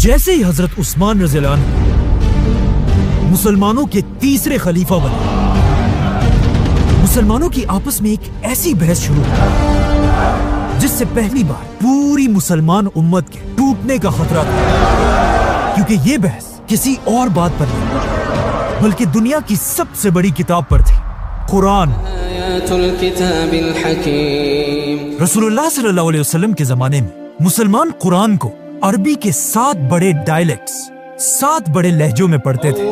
जैसे ही हजरत उस्मान रज़ी अल्लाह अन्हु मुसलमानों के तीसरे खलीफा बने, मुसलमानों की आपस में एक ऐसी बहस शुरू हुई जिससे पहली बार पूरी मुसलमान उम्मत के टूटने का खतरा था, क्योंकि ये बहस किसी और बात पर नहीं बल्कि दुनिया की सबसे बड़ी किताब पर थी, कुरान। रसूलुल्लाह सल्लल्लाहु अलैहि वसल्लम के जमाने में मुसलमान कुरान को अरबी के 7 बड़े डायलेक्ट्स, 7 बड़े लहजों में पढ़ते थे।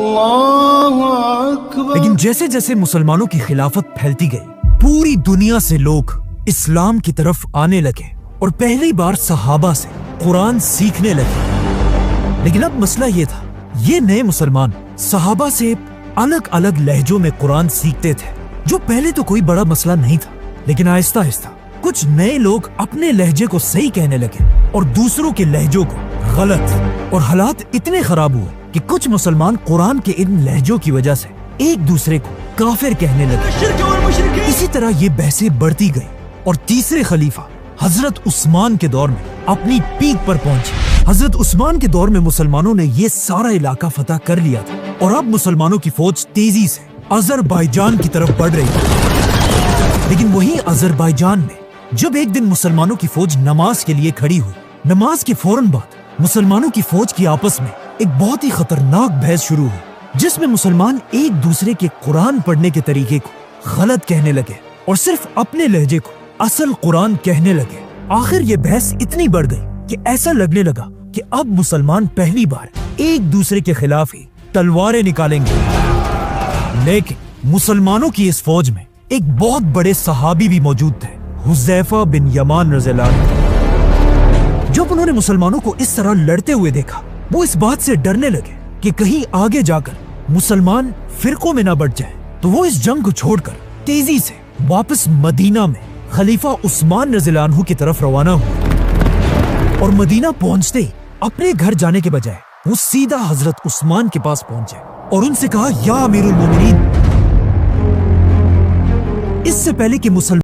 लेकिन जैसे जैसे मुसलमानों की खिलाफत फैलती गई, पूरी दुनिया से लोग इस्लाम की तरफ आने लगे और पहली बार सहाबा से कुरान सीखने लगे। लेकिन अब मसला ये था, ये नए मुसलमान सहाबा से अलग अलग लहजों में कुरान सीखते थे, जो पहले तो कोई बड़ा मसला नहीं था। लेकिन आहिस्ता आहिस्ता कुछ नए लोग अपने लहजे को सही कहने लगे और दूसरों के लहजों को गलत, और हालात इतने खराब हुए कि कुछ मुसलमान कुरान के इन लहजों की वजह से एक दूसरे को काफिर कहने लगे। इसी तरह ये बहसें बढ़ती गई और तीसरे खलीफा हजरत उस्मान के दौर में अपनी पीक पर पहुंचे। हजरत उस्मान के दौर में मुसलमानों ने ये सारा इलाका फतह कर लिया था और अब मुसलमानों की फौज तेजी से अजरबैजान की तरफ बढ़ रही थी। लेकिन वहीं अजरबैजान में जब एक दिन मुसलमानों की फौज नमाज के लिए खड़ी हुई, नमाज के फौरन बाद मुसलमानों की फौज की आपस में एक बहुत ही खतरनाक बहस शुरू हुई, जिसमें मुसलमान एक दूसरे के कुरान पढ़ने के तरीके को गलत कहने लगे और सिर्फ अपने लहजे को असल कुरान कहने लगे। आखिर ये बहस इतनी बढ़ गई कि ऐसा लगने लगा कि अब मुसलमान पहली बार एक दूसरे के खिलाफ ही तलवारें निकालेंगे। लेकिन मुसलमानों की इस फौज में एक बहुत बड़े सहाबी भी मौजूद थे, हुज़ैफा बिन यमान रज़ियल्लाहु अन्हु। जब उन्होंने मुसलमानों को इस तरह लड़ते हुए देखा, वो इस बात से डरने लगे कि कहीं आगे जाकर मुसलमान फिरकों में ना बढ़ जाए, तो वो इस जंग को छोड़कर तेजी से वापस मदीना में खलीफा उस्मान रज़ियल्लाहु अन्हु की तरफ रवाना हुए। और मदीना पहुंचते ही अपने घर जाने के बजाय वो सीधा हजरत उस्मान के पास पहुंचे और उनसे कहा, या अमीरुल मोमिनीन। इससे पहले कि मुसलमान